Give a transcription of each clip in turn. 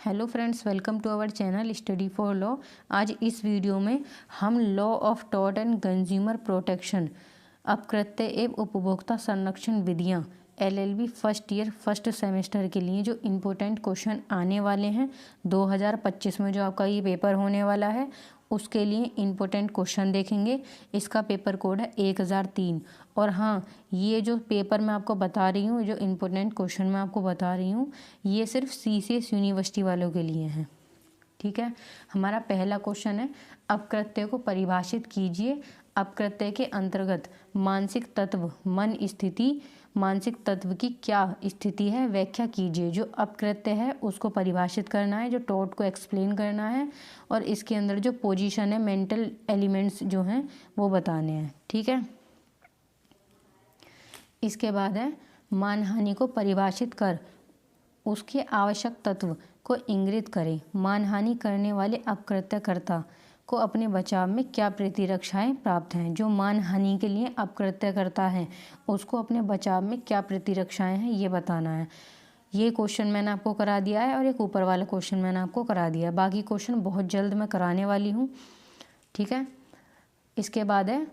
Hello friends, welcome to our channel study for law. आज इस वीडियो में हम law of tort and consumer protection अपकृत्य एवं उपभोक्ता संरक्षण विधियाँ LLB first year first semester के लिए जो इम्पोर्टेंट क्वेश्चन आने वाले हैं 2025 में जो आपका ये पेपर होने वाला है उसके लिए इम्पोर्टेंट क्वेश्चन देखेंगे। इसका पेपर कोड है 1003। और हाँ, ये जो पेपर मैं आपको बता रही हूँ, जो इम्पोर्टेंट क्वेश्चन मैं आपको बता रही हूँ, ये सिर्फ सीसीएस यूनिवर्सिटी वालों के लिए हैं। ठीक है। हमारा पहला क्वेश्चन है, अपकृत्य को परिभाषित कीजिए। अपकृत्य के अंतर्गत मानसिक तत्व मन स्थिति, मानसिक तत्व की क्या स्थिति है व्याख्या कीजिए। जो अपकृत्य है उसको परिभाषित करना है, जो टॉर्ट को एक्सप्लेन करना है, और इसके अंदर जो पोजीशन है, मेंटल एलिमेंट्स जो हैं वो बताने हैं। ठीक है। इसके बाद है, मानहानि को परिभाषित कर उसके आवश्यक तत्व को इंगित करें। मानहानि करने वाले अपकृत्यकर्ता को अपने बचाव में क्या प्रतिरक्षाएं प्राप्त हैं। जो मानहानि के लिए अपकृत्य करता है उसको अपने बचाव में क्या प्रतिरक्षाएं हैं ये बताना है। ये क्वेश्चन मैंने आपको करा दिया है और एक ऊपर वाला क्वेश्चन मैंने आपको करा दिया है। बाकी क्वेश्चन बहुत जल्द मैं कराने वाली हूँ। ठीक है। इसके बाद है,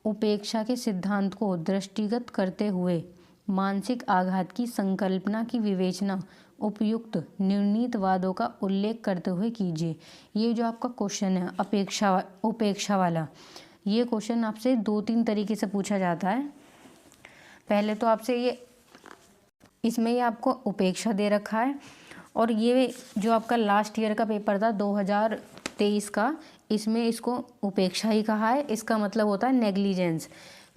उपेक्षा के सिद्धांत को दृष्टिगत करते हुए मानसिक आघात की संकल्पना की विवेचना उपयुक्त निर्णीतवादों का उल्लेख करते हुए कीजिए। ये जो आपका क्वेश्चन है उपेक्षा वाला, ये क्वेश्चन आपसे 2-3 तरीके से पूछा जाता है। पहले तो आपसे इसमें ये आपको उपेक्षा दे रखा है, और ये जो आपका लास्ट ईयर का पेपर था 2023 का, इसमें इसको उपेक्षा ही कहा है। इसका मतलब होता है नेग्लिजेंस।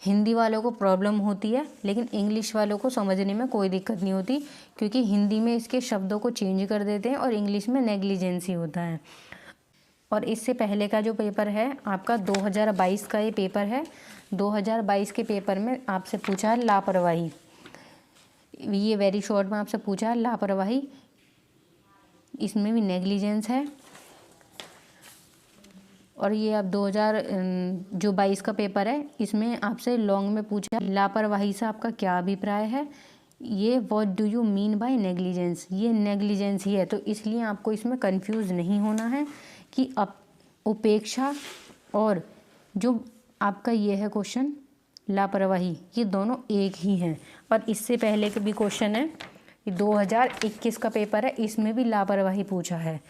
हिंदी वालों को प्रॉब्लम होती है, लेकिन इंग्लिश वालों को समझने में कोई दिक्कत नहीं होती, क्योंकि हिंदी में इसके शब्दों को चेंज कर देते हैं और इंग्लिश में नेग्लिजेंस ही होता है। और इससे पहले का जो पेपर है आपका 2022 का ये पेपर है। 2022 के पेपर में आपसे पूछा है लापरवाही। ये वेरी शॉर्ट में आपसे पूछा है लापरवाही, इसमें भी नेग्लिजेंस है। और ये अब 2022 का पेपर है, इसमें आपसे लॉन्ग में पूछा लापरवाही से आपका क्या अभिप्राय है। ये what do you mean by negligence, ये नेग्लिजेंस ही है। तो इसलिए आपको इसमें कंफ्यूज नहीं होना है कि उपेक्षा और जो आपका ये है क्वेश्चन लापरवाही, ये दोनों एक ही हैं। और इससे पहले के भी क्वेश्चन है, 2021 का पेपर है, इसमें भी लापरवाही पूछा है।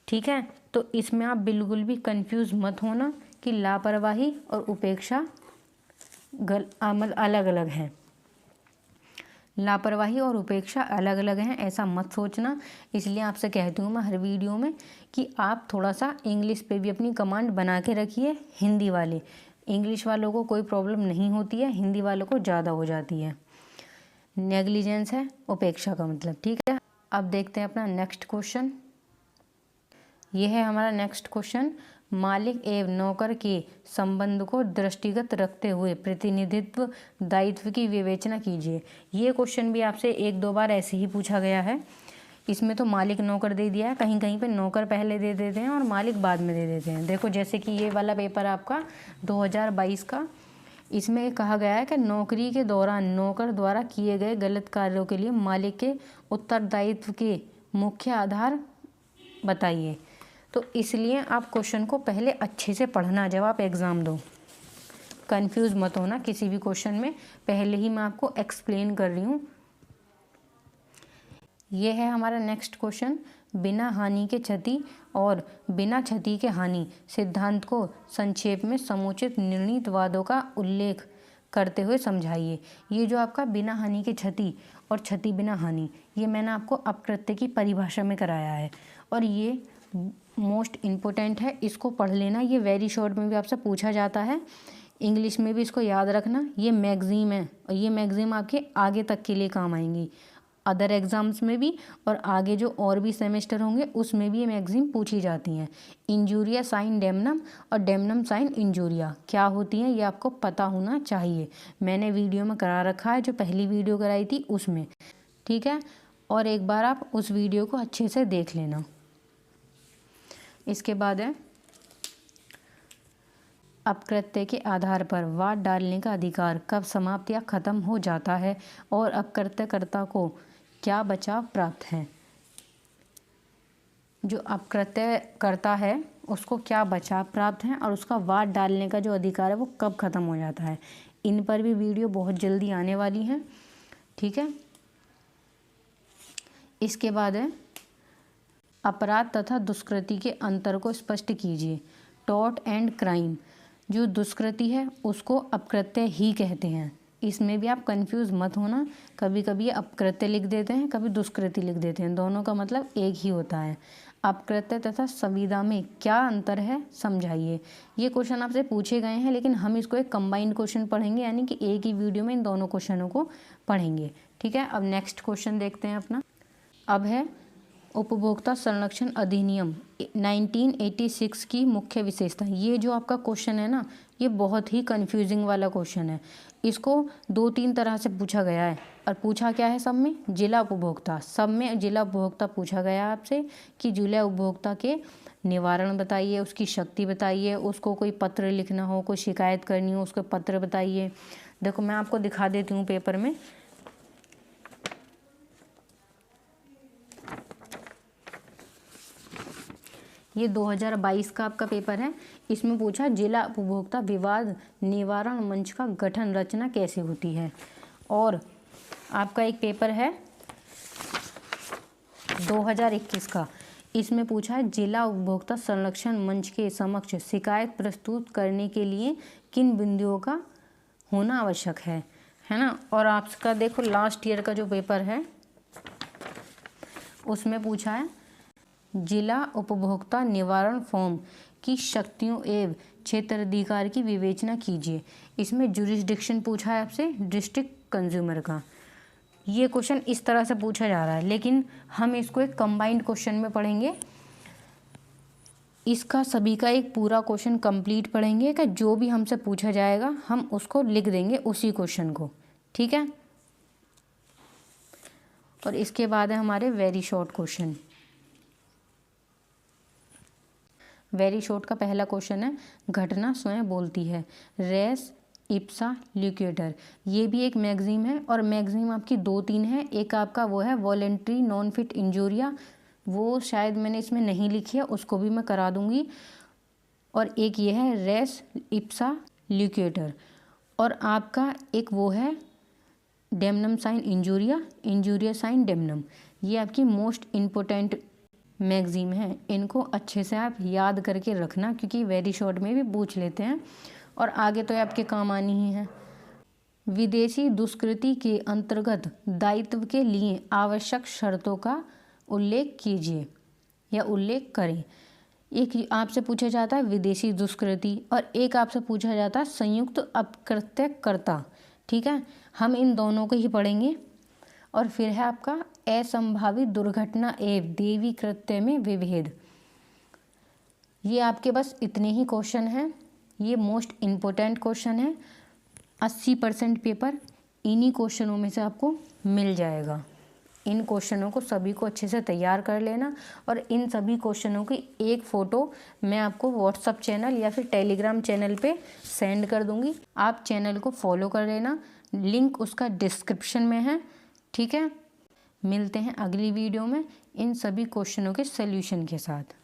ठीक है। तो इसमें आप बिल्कुल भी कंफ्यूज मत होना कि लापरवाही और उपेक्षा अलग अलग हैं। लापरवाही और उपेक्षा अलग अलग हैं, ऐसा मत सोचना। इसलिए आपसे कहती हूँ मैं हर वीडियो में कि आप थोड़ा सा इंग्लिश पे भी अपनी कमांड बना के रखिए। हिंदी वाले, इंग्लिश वालों को कोई प्रॉब्लम नहीं होती है, हिंदी वालों को ज़्यादा हो जाती है। नेग्लिजेंस है उपेक्षा का मतलब। ठीक है। अब देखते हैं अपना नेक्स्ट क्वेश्चन। यह है हमारा नेक्स्ट क्वेश्चन, मालिक एवं नौकर के संबंध को दृष्टिगत रखते हुए प्रतिनिधित्व दायित्व की विवेचना कीजिए। ये क्वेश्चन भी आपसे 1-2 बार ऐसे ही पूछा गया है। इसमें तो मालिक नौकर दे दिया है, कहीं कहीं पे नौकर पहले दे देते हैं और मालिक बाद में दे देते हैं। देखो, जैसे कि ये वाला पेपर आपका 2022 का, इसमें कहा गया है कि नौकरी के दौरान नौकर द्वारा किए गए गलत कार्यों के लिए मालिक के उत्तरदायित्व के मुख्य आधार बताइए। तो इसलिए आप क्वेश्चन को पहले अच्छे से पढ़ना जब आप एग्ज़ाम दो। कंफ्यूज मत होना किसी भी क्वेश्चन में, पहले ही मैं आपको एक्सप्लेन कर रही हूँ। ये है हमारा नेक्स्ट क्वेश्चन, बिना हानि के क्षति और बिना क्षति के हानि सिद्धांत को संक्षेप में समुचित निर्णीतवादों का उल्लेख करते हुए समझाइए। ये जो आपका बिना हानि के क्षति और क्षति बिना हानि, ये मैंने आपको अपकृत्य की परिभाषा में कराया है, और ये मोस्ट इम्पोर्टेंट है, इसको पढ़ लेना। ये वेरी शॉर्ट में भी आपसे पूछा जाता है, इंग्लिश में भी इसको याद रखना। ये मैगज़ीन है और ये मैगज़ीन आपके आगे तक के लिए काम आएंगी, अदर एग्ज़ाम्स में भी, और आगे जो और भी सेमेस्टर होंगे उसमें भी ये मैगज़ीन पूछी जाती हैं। इंजूरिया साइन डेमनम और डेमनम साइन इंजूरिया क्या होती हैं ये आपको पता होना चाहिए। मैंने वीडियो में करा रखा है, जो पहली वीडियो कराई थी उसमें। ठीक है। और एक बार आप उस वीडियो को अच्छे से देख लेना। इसके बाद है, अपकृत्य के आधार पर वाद डालने का अधिकार कब समाप्त या खत्म हो जाता है और अपकृत्यकर्ता को क्या बचाव प्राप्त है। जो अपकृत्य करता है उसको क्या बचाव प्राप्त है और उसका वाद डालने का जो अधिकार है वो कब ख़त्म हो जाता है। इन पर भी वीडियो बहुत जल्दी आने वाली है, ठीक है। इसके बाद है अपराध तथा दुष्कृति के अंतर को स्पष्ट कीजिए। टॉर्ट एंड क्राइम, जो दुष्कृति है उसको अपकृत्य ही कहते हैं। इसमें भी आप कंफ्यूज मत होना, कभी कभी अपकृत्य लिख देते हैं, कभी दुष्कृति लिख देते हैं, दोनों का मतलब एक ही होता है। अपकृत्य तथा संविदा में क्या अंतर है समझाइए। ये क्वेश्चन आपसे पूछे गए हैं, लेकिन हम इसको एक कंबाइंड क्वेश्चन पढ़ेंगे, यानी कि एक ही वीडियो में इन दोनों क्वेश्चनों को पढ़ेंगे, ठीक है। अब नेक्स्ट क्वेश्चन देखते हैं अपना। अब है उपभोक्ता संरक्षण अधिनियम 1986 की मुख्य विशेषता। ये जो आपका क्वेश्चन है ना, ये बहुत ही कंफ्यूजिंग वाला क्वेश्चन है। इसको 2-3 तरह से पूछा गया है, और पूछा क्या है सब में, जिला उपभोक्ता। सब में जिला उपभोक्ता पूछा गया है आपसे कि जिला उपभोक्ता के निवारण बताइए, उसकी शक्ति बताइए, उसको कोई पत्र लिखना हो, कोई शिकायत करनी हो, उसको पत्र बताइए। देखो मैं आपको दिखा देती हूँ पेपर में। ये 2022 का आपका पेपर है। इसमें पूछा जिला उपभोक्ता विवाद निवारण मंच का गठन रचना कैसे होती है। और आपका एक पेपर है 2021 का, इसमें पूछा है जिला उपभोक्ता संरक्षण मंच के समक्ष शिकायत प्रस्तुत करने के लिए किन बिंदुओं का होना आवश्यक है ना। और आपका देखो लास्ट ईयर का जो पेपर है उसमें पूछा है जिला उपभोक्ता निवारण फॉर्म की शक्तियों एवं क्षेत्राधिकार की विवेचना कीजिए। इसमें जुरिस्डिक्शन पूछा है आपसे, डिस्ट्रिक्ट कंज्यूमर का। ये क्वेश्चन इस तरह से पूछा जा रहा है, लेकिन हम इसको एक कंबाइंड क्वेश्चन में पढ़ेंगे। इसका सभी का एक पूरा क्वेश्चन कंप्लीट पढ़ेंगे कि जो भी हमसे पूछा जाएगा हम उसको लिख देंगे उसी क्वेश्चन को, ठीक है। और इसके बाद है हमारे very short question. Very short का पहला क्वेश्चन है घटना स्वयं बोलती है। रेस इप्सा लिक्विडेटर, ये भी एक मैगजीन है, और मैगजीन आपकी 2-3 है। एक आपका वो है वॉलेंट्री नॉन फिट इंजूरिया, वो शायद मैंने इसमें नहीं लिखी है, उसको भी मैं करा दूंगी। और एक ये है रेस इप्सा लिक्विडेटर, और आपका एक वो है डेमनम साइन इंजूरिया, इंजूरिया साइन डेमनम। ये आपकी मोस्ट इम्पोर्टेंट मैगजीन है। इनको अच्छे से आप याद करके रखना, क्योंकि वेरी शॉर्ट में भी पूछ लेते हैं और आगे तो आपके काम आनी ही है। विदेशी दुष्कृति के अंतर्गत दायित्व के लिए आवश्यक शर्तों का उल्लेख कीजिए या उल्लेख करें। एक आपसे पूछा जाता है विदेशी दुष्कृति, और एक आपसे पूछा जाता है संयुक्त अपकृत्यकर्ता, ठीक है। हम इन दोनों को ही पढ़ेंगे। और फिर है आपका असंभावित दुर्घटना एवं देवी कृत्य में विभेद। ये आपके बस इतने ही क्वेश्चन हैं। ये मोस्ट इम्पोर्टेंट क्वेश्चन है। 80% पेपर इन्हीं क्वेश्चनों में से आपको मिल जाएगा। इन क्वेश्चनों को सभी को अच्छे से तैयार कर लेना, और इन सभी क्वेश्चनों की एक फ़ोटो मैं आपको व्हाट्सअप चैनल या फिर टेलीग्राम चैनल पे सेंड कर दूंगी। आप चैनल को फॉलो कर लेना, लिंक उसका डिस्क्रिप्शन में है, ठीक है। मिलते हैं अगली वीडियो में इन सभी क्वेश्चनों के सॉल्यूशन के साथ।